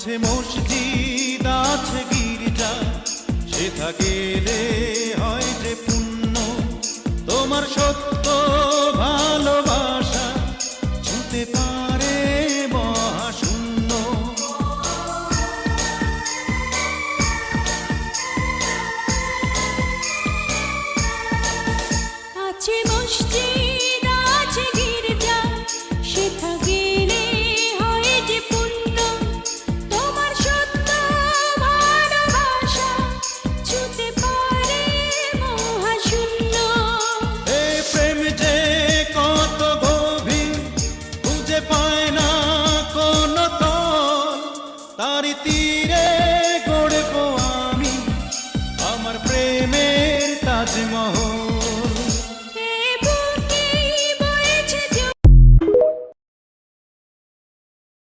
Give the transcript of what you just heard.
আছে মসজিদ আছে গির্জা, সেথা গেলে হয় যে পুণ্য। তোমার সত্য ভালোবাসা ছুঁতে পারে মহাশূন্য। আছে মসজিদ আছে গির্জা, সেথা গেলে হয় যে পুণ্য। তোমার সত্য ভালোবাসা ছুঁতে পারে মহাশূন্য। এই প্রেম যে কত গভীর, খুঁজে পায় না কোনো তল, তার